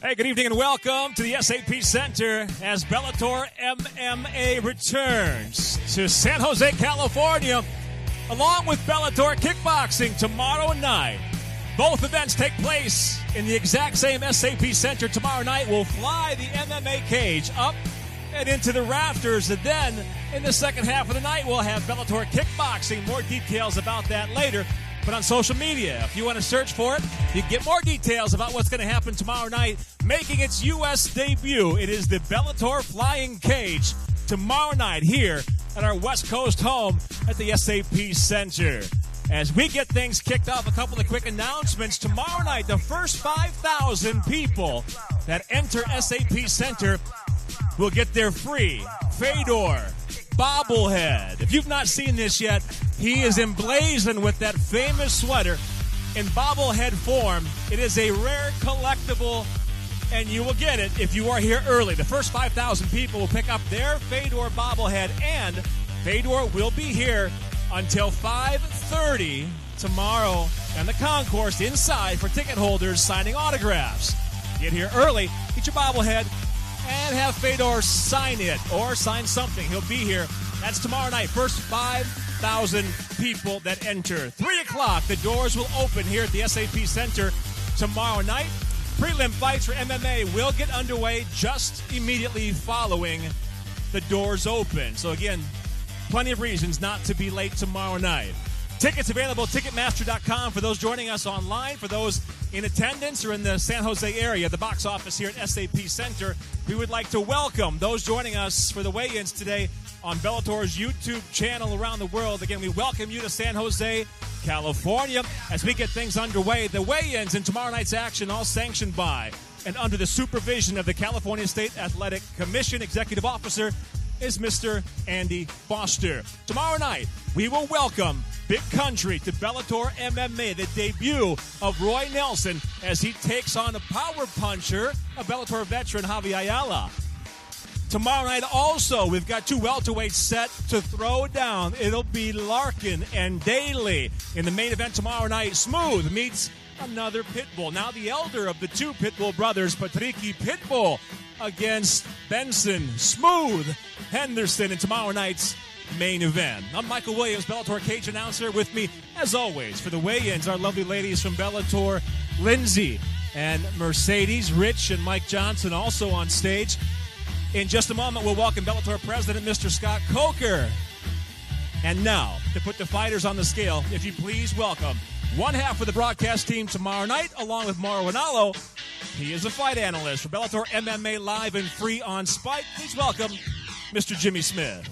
Hey, good evening and welcome to the SAP Center as Bellator MMA returns to San Jose, California, along with Bellator Kickboxing tomorrow night. Both events take place in the exact same SAP Center. Tomorrow night, we'll fly the MMA cage up and into the rafters, and then in the second half of the night, we'll have Bellator Kickboxing. More details about that later. But on social media, if you want to search for it, you can get more details about what's going to happen tomorrow night. Making its U.S. debut, it is the Bellator Flying Cage tomorrow night here at our West Coast home at the SAP Center. As we get things kicked off, a couple of quick announcements. Tomorrow night, the first 5,000 people that enter SAP Center will get their free Fedor bobblehead. If you've not seen this yet, he is emblazoned with that famous sweater in bobblehead form. It is a rare collectible, and you will get it if you are here early. The first 5,000 people will pick up their Fedor bobblehead, and Fedor will be here until 5:30 tomorrow and the concourse inside for ticket holders signing autographs. Get here early, get your bobblehead, and have Fedor sign it or sign something. He'll be here. That's tomorrow night. First 5,000 people that enter. 3 o'clock, the doors will open here at the SAP Center tomorrow night. Prelim fights for MMA will get underway just immediately following the doors open. So again, plenty of reasons not to be late tomorrow night. Tickets available, Ticketmaster.com for those joining us online. For those in attendance or in the San Jose area, the box office here at SAP Center, we would like to welcome those joining us for the weigh-ins today on Bellator's YouTube channel around the world. Again, we welcome you to San Jose, California, as we get things underway. The weigh-ins in tomorrow night's action, all sanctioned by and under the supervision of the California State Athletic Commission. Executive Officer is Mr. Andy Foster. Tomorrow night, we will welcome Big Country to Bellator MMA, the debut of Roy Nelson as he takes on a power puncher, a Bellator veteran, Javi Ayala. Tomorrow night also, we've got two welterweights set to throw down. It'll be Larkin and Daly. In the main event tomorrow night, Smooth meets another Pitbull. Now the elder of the two Pitbull brothers, Patricky Pitbull, against Benson Smooth Henderson in tomorrow night's main event. I'm Michael Williams, Bellator Cage announcer. With me, as always, for the weigh-ins, our lovely ladies from Bellator, Lindsay and Mercedes, Rich and Mike Johnson also on stage. In just a moment, we'll welcome Bellator President, Mr. Scott Coker. And now, to put the fighters on the scale, if you please welcome one half of the broadcast team tomorrow night, along with Mauro Ranallo. He is a fight analyst for Bellator MMA live and free on Spike. Please welcome Mr. Jimmy Smith.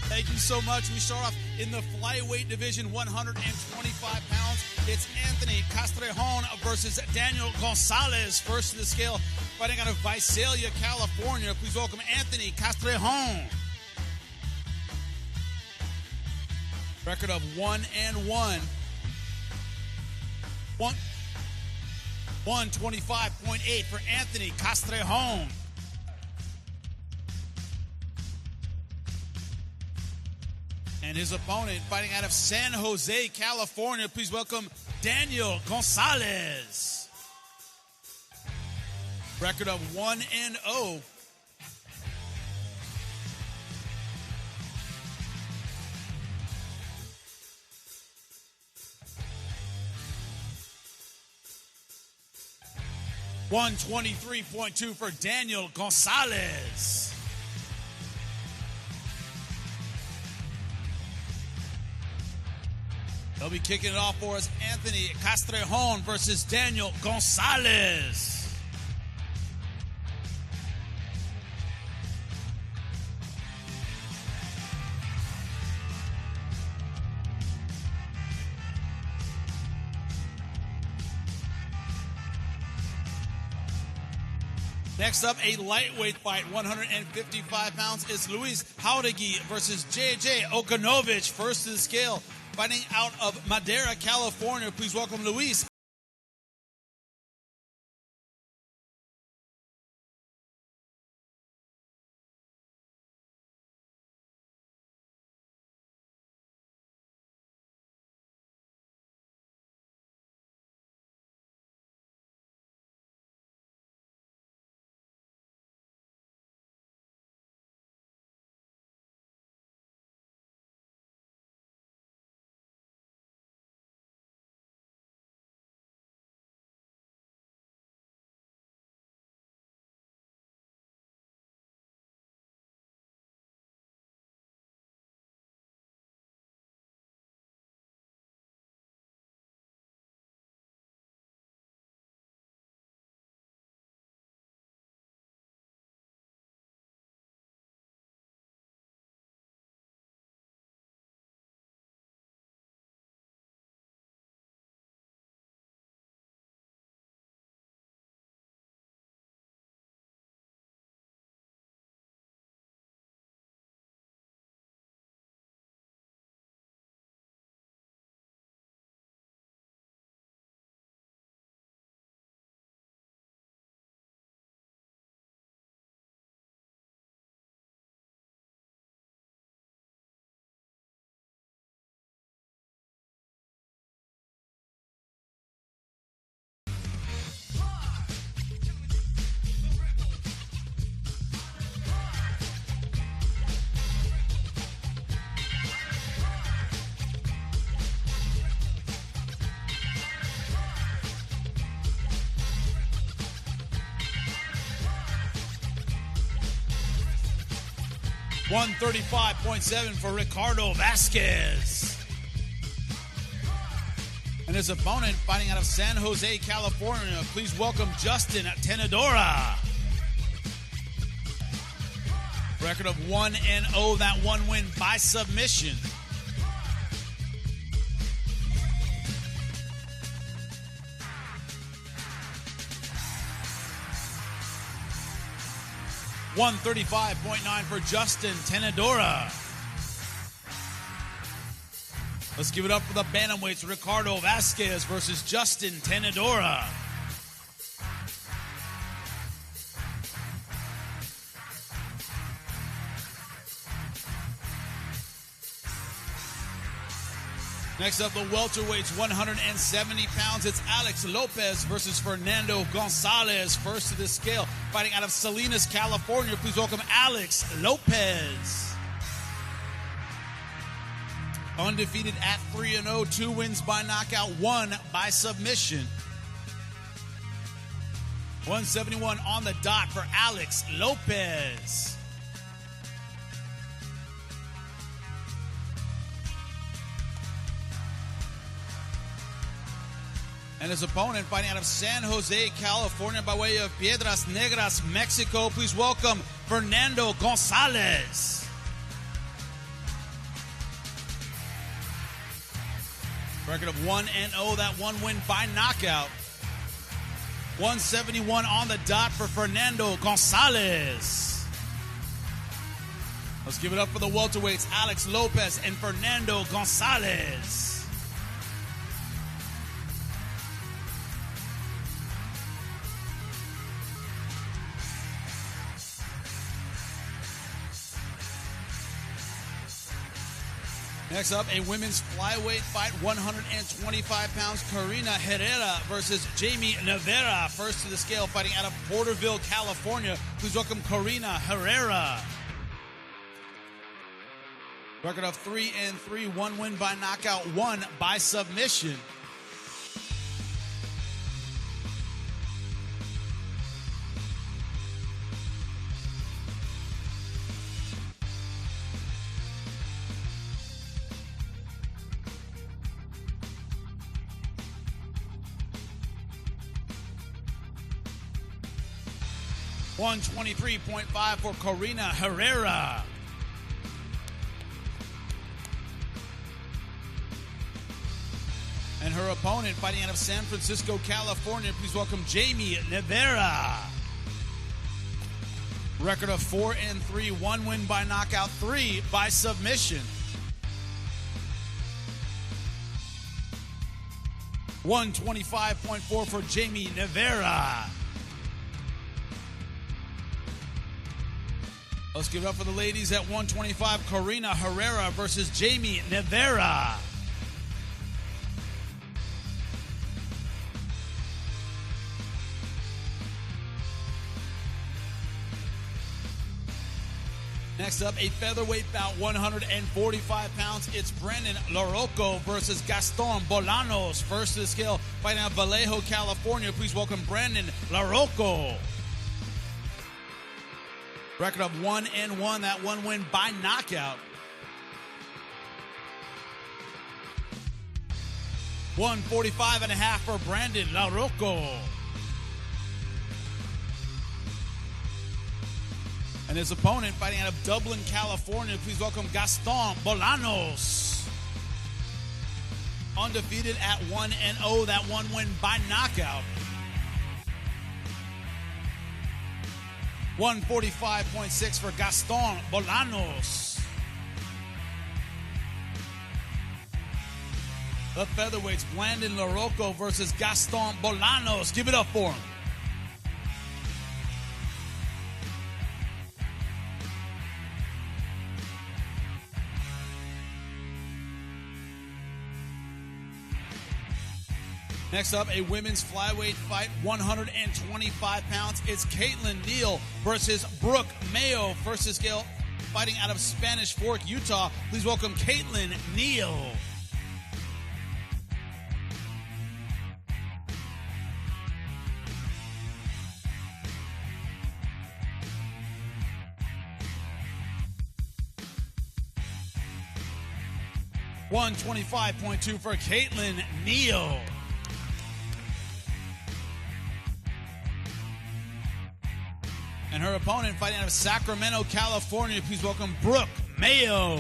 Thank you so much. We start off in the flyweight division, 125 pounds. It's Anthony Castrejon versus Daniel Gonzalez, first to the scale, fighting out of Visalia, California. Please welcome Anthony Castrejon. Record of 1-1. 125.8 for Anthony Castrejon. And his opponent fighting out of San Jose, California. Please welcome Daniel Gonzalez. Record of 1-0. $123.2 for Daniel Gonzalez. They'll be kicking it off for us. Anthony Castrejon versus Daniel Gonzalez. Next up, a lightweight fight, 155 pounds. It's Luis Jauregui versus JJ Okanovich, first to the scale, fighting out of Madera, California. Please welcome Luis 135.7 for Ricardo Vasquez. And his opponent, fighting out of San Jose, California, please welcome Justin Tenedora. Record of 1-0, that one win by submission. $135.9 for Justin Tenedora. Let's give it up for the bantamweights, Ricardo Vasquez versus Justin Tenedora. Next up, the welterweights, 170 pounds. It's Alex Lopez versus Fernando Gonzalez. First to the scale, fighting out of Salinas, California. Please welcome Alex Lopez. Undefeated at 3-0, 2 wins by knockout, 1 by submission. 171 on the dot for Alex Lopez. And his opponent, fighting out of San Jose, California, by way of Piedras Negras, Mexico. Please welcome Fernando Gonzalez. Record of 1-0, that one win by knockout. 171 on the dot for Fernando Gonzalez. Let's give it up for the welterweights, Alex Lopez and Fernando Gonzalez. Next up, a women's flyweight fight, 125 pounds. Karina Herrera versus Jamie Rivera. First to the scale, fighting out of Porterville, California. Please welcome Karina Herrera. Record of 3-3, 1 win by knockout, 1 by submission. $123.5 for Karina Herrera. And her opponent, fighting out of San Francisco, California, please welcome Jamie Rivera. Record of 4-3, 1 win by knockout, 3 by submission. $125.4 for Jamie Rivera. Let's give it up for the ladies at 125. Karina Herrera versus Jamie Rivera. Next up, a featherweight bout, 145 pounds. It's Brandon LaRocco versus Gaston Bolanos. First to the scale, fighting out of Vallejo, California. Please welcome Brandon LaRocco. Record of 1-1, that one win by knockout. $145.5 for Brandon LaRocco. And his opponent, fighting out of Dublin, California, please welcome Gaston Bolanos. Undefeated at 1-0, that one win by knockout. $145.6 for Gaston Bolanos. The featherweights, Brandon LaRocco versus Gaston Bolanos. Give it up for him. Next up, a women's flyweight fight, 125 pounds. It's Caitlin Neal versus Brooke Mayo. First to scale, fighting out of Spanish Fork, Utah. Please welcome Caitlin Neal. 125.2 for Caitlin Neal. And her opponent fighting out of Sacramento, California. Please welcome Brooke Mayo.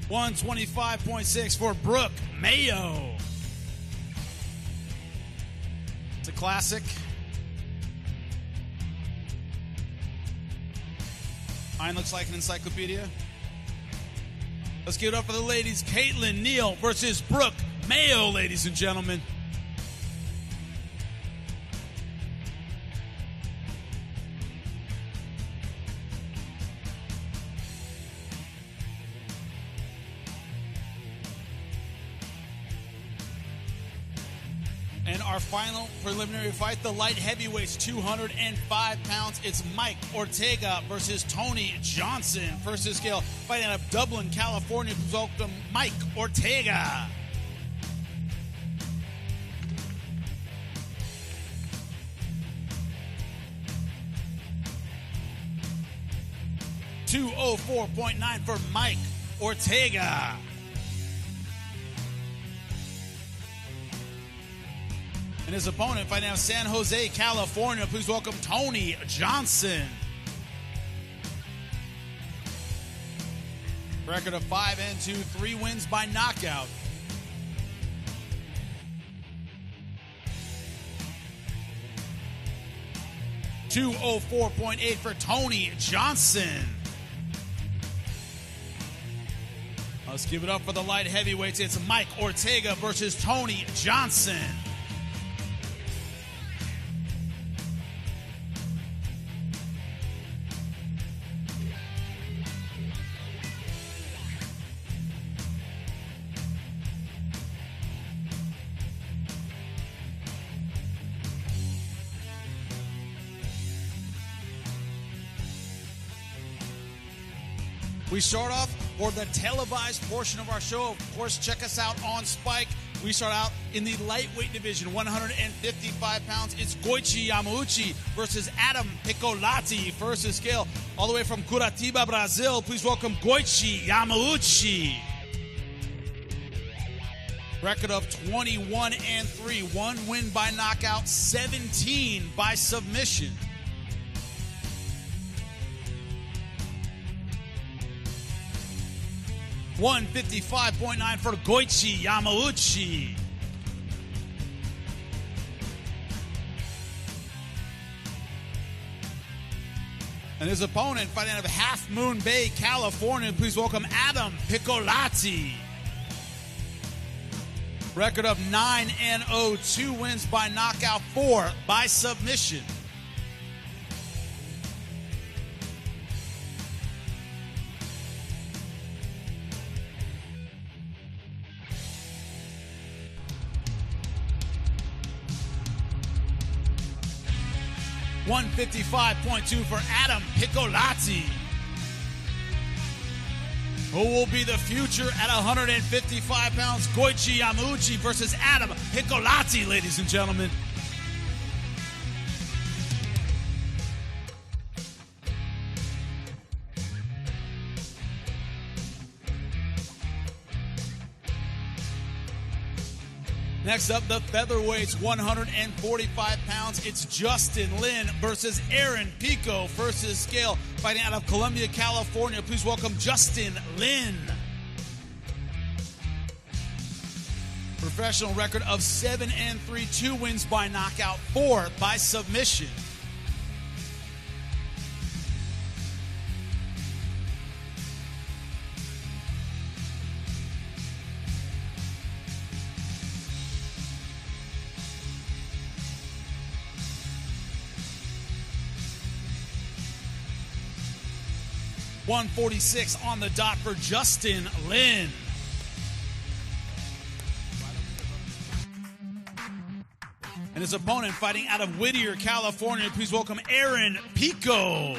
$125.6 for Brooke Mayo. It's a classic. Mine looks like an encyclopedia. Let's give it up for the ladies. Caitlin Neal versus Brooke Mayo, ladies and gentlemen. And our final preliminary fight, the light heavyweights, 205 pounds. It's Mike Ortega versus Tony Johnson. First to scale, fighting out of Dublin, California. Please welcome Mike Ortega. $204.9 for Mike Ortega. And his opponent fighting out of San Jose, California. Please welcome Tony Johnson. Record of 5-2, 3 wins by knockout. $204.8 for Tony Johnson. Let's give it up for the light heavyweights. It's Mike Ortega versus Tony Johnson. We start off for the televised portion of our show. Of course, check us out on Spike. We start out in the lightweight division, 155 pounds. It's Goichi Yamauchi versus Adam Piccolatti. First to scale, all the way from Curitiba, Brazil. Please welcome Goichi Yamauchi. Record of 21-3. 1 win by knockout, 17 by submission. $155.9 for Goichi Yamauchi. And his opponent fighting out of Half Moon Bay, California. Please welcome Adam Piccolatti. Record of 9-0, 2 wins by knockout, 4 by submission. $155.2 for Adam Piccolatti. Who will be the future at 155 pounds? Goichi Yamauchi versus Adam Piccolatti, ladies and gentlemen. Next up, the featherweights, 145 pounds. It's Justin Lin versus Aaron Pico. First to the scale, fighting out of Columbia, California. Please welcome Justin Lin. Professional record of 7-3, 2 wins by knockout, 4 by submission. 146 on the dot for Justin Lin. And his opponent fighting out of Whittier, California. Please welcome Aaron Pico.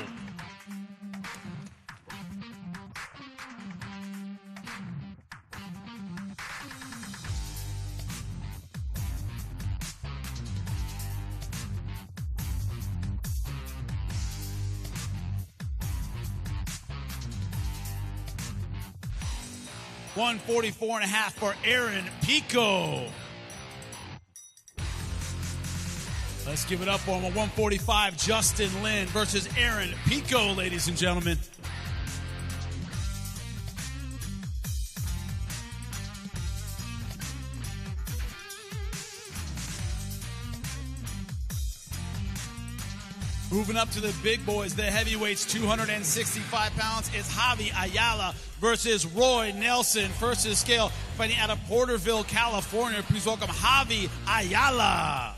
$144.5 for Aaron Pico. Let's give it up for him. A 145, Justin Lin versus Aaron Pico, ladies and gentlemen. Moving up to the big boys, the heavyweights, 265 pounds, is Javi Ayala versus Roy Nelson. First to the scale, fighting out of Porterville, California. Please welcome Javi Ayala.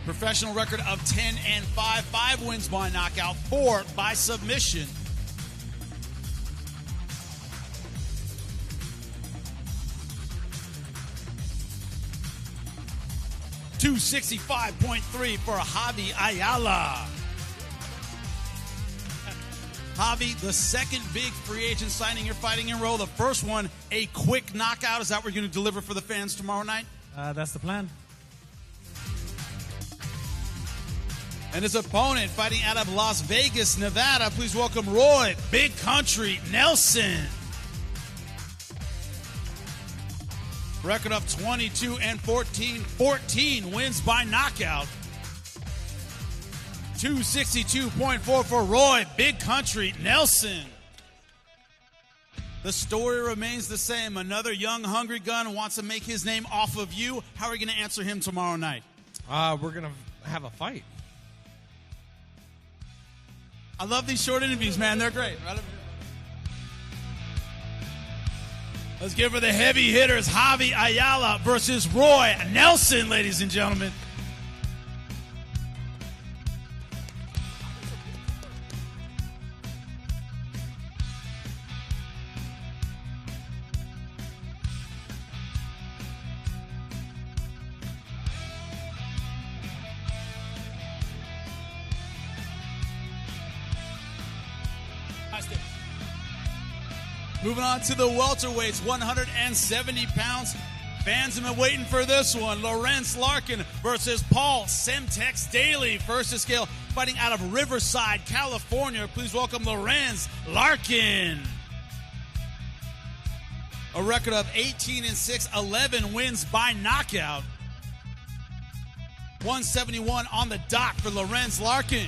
Professional record of 10-5, 5 wins by knockout, 4 by submission. $265.3 for Javi Ayala. Javi, the second big free agent signing you're fighting in row. The first one, a quick knockout. Is that what you're going to deliver for the fans tomorrow night? That's the plan. And his opponent fighting out of Las Vegas, Nevada. Please welcome Roy Big Country Nelson. Record of 22-14, 14 wins by knockout. 262.4 for Roy Big Country Nelson. The story remains the same. Another young, hungry gun wants to make his name off of you. How are you going to answer him tomorrow night? We're going to have a fight. I love these short interviews, man. They're great. Let's give her the heavy hitters, Javi Ayala versus Roy Nelson, ladies and gentlemen. Moving on to the welterweights, 170 pounds. Fans have been waiting for this one. Lawrence Larkin versus Paul Semtex Daly. First to scale, fighting out of Riverside, California. Please welcome Lawrence Larkin. A record of 18-6, 11 wins by knockout. 171 on the dot for Lawrence Larkin.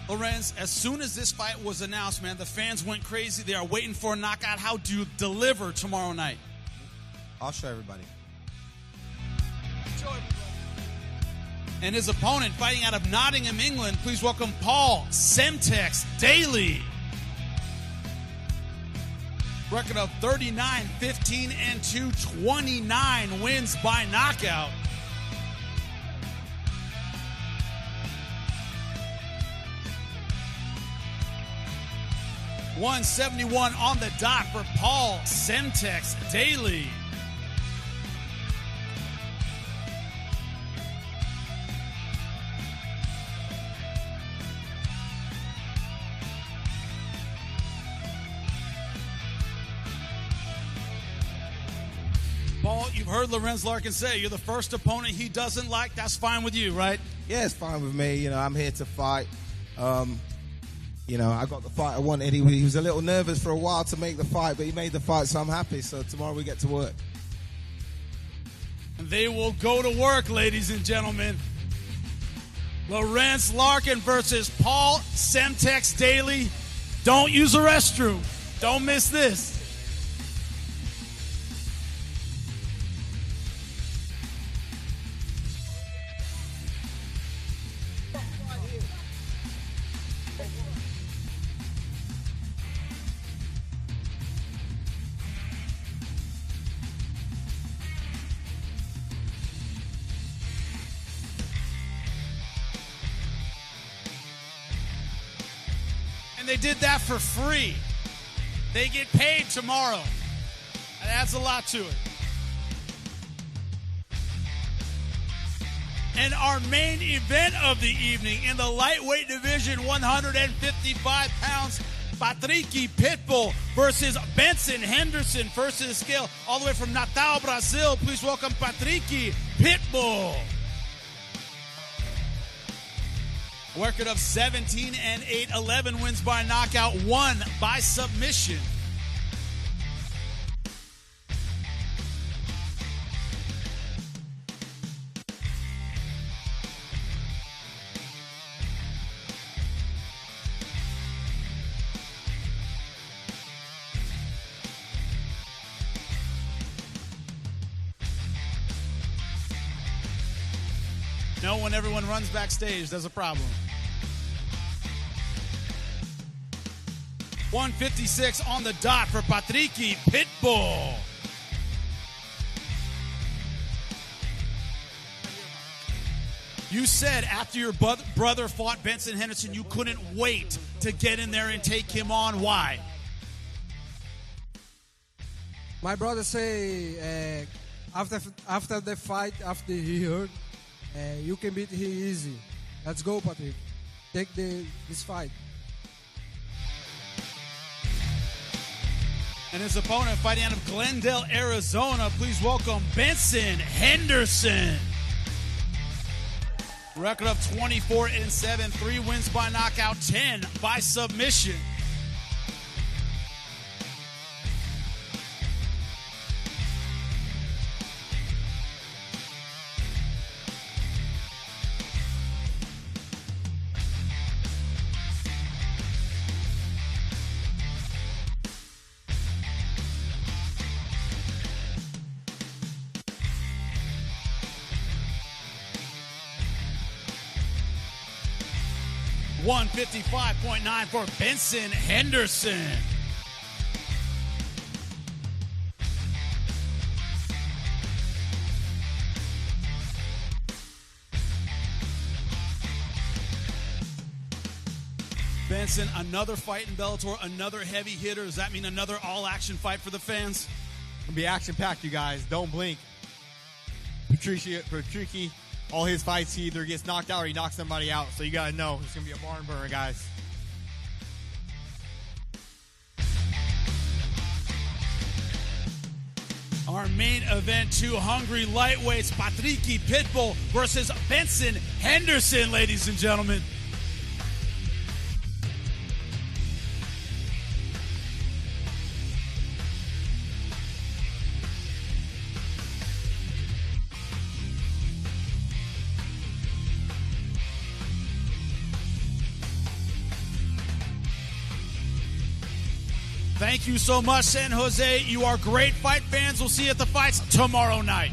Lorenz, as soon as this fight was announced, man, the fans went crazy. They are waiting for a knockout. How do you deliver tomorrow night? I'll show everybody. And his opponent, fighting out of Nottingham, England, please welcome Paul Semtex Daly. Record of 39-15-2, 29 wins by knockout. $171 on the dot for Paul Semtex Daly. Paul, you've heard Lorenz Larkin say you're the first opponent he doesn't like. That's fine with you, right? Yeah, it's fine with me. You know, I'm here to fight. You know, I got the fight I wanted. He was a little nervous for a while to make the fight, but he made the fight, so I'm happy. So tomorrow we get to work. They will go to work, ladies and gentlemen. Lawrence Larkin versus Paul Semtex Daly. Don't use the restroom. Don't miss this. And they did that for free. They get paid tomorrow. That adds a lot to it. And our main event of the evening in the lightweight division, 155 pounds, Patricky Pitbull versus Benson Henderson. First to the scale, all the way from Natal, Brazil. Please welcome Patricky Pitbull. Record of 17-8, 11 wins by knockout, 1 by submission. No, when everyone runs backstage, there's a problem. 156 on the dot for Patricky Pitbull. You said after your brother fought Benson Henderson, you couldn't wait to get in there and take him on. Why? My brother say after the fight, after he hurt, you can beat him easy. Let's go, Patrick. Take this fight. And his opponent fighting out of Glendale, Arizona. Please welcome Benson Henderson. Record of 24-7, 3 wins by knockout, 10 by submission. $155.9 for Benson Henderson. Benson, another fight in Bellator, another heavy hitter. Does that mean another all-action fight for the fans? It's going to be action-packed, you guys. Don't blink. Patricky, all his fights, he either gets knocked out or he knocks somebody out. So you got to know it's going to be a barn burner, guys. Our main event, 2 hungry lightweights, Patricky Pitbull versus Benson Henderson, ladies and gentlemen. Thank you so much, San Jose. You are great fight fans. We'll see you at the fights tomorrow night.